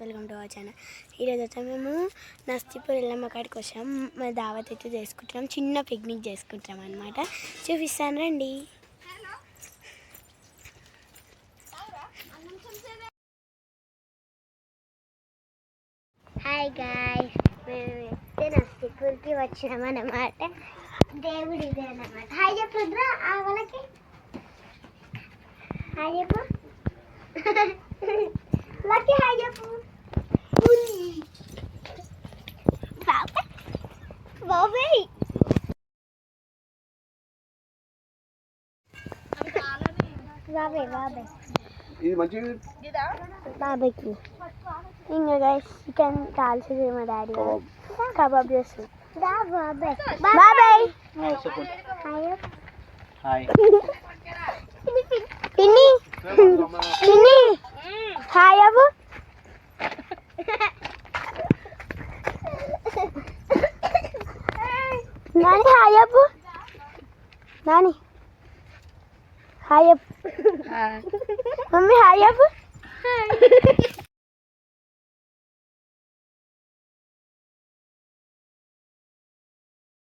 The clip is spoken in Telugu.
Welcome to our channel. ఈరోజు అయితే మేము నస్తీపూర్ ఎల్లమ్మ కాడికి వచ్చాం. మా దావత్ అయితే చేసుకుంటున్నాం, చిన్న పిక్నిక్ చేసుకుంటాం అనమాట. చూపిస్తాను రండి. హాయ్ గాయ్స్, మేమైతే నస్తీపూర్కి వచ్చినాం అన్నమాట. దేవుడు ఇదే అన్నమాట. హాయ్ చెప్పుద్రా వాళ్ళకి. హాయ్ చెప్పు లక్కీ. హాయ్ చెప్పు బాబాయ్. బాబాయ్ బాబాయ్ ఇది మంచి బాబాయ్కి ఇంకా గైస్ చికెన్ కాల్చేది మా డాడీ కబాబ్ చేస్తుంది. బాబాయ్ బాబాయ్ హాయ్ పిన్ని పిన్ని హాయ్ అవ్వు. నాని హాయ్ అవ్వు. నాని హాయ్ అవ్వు. మమ్మీ హాయ్ అవ్వు.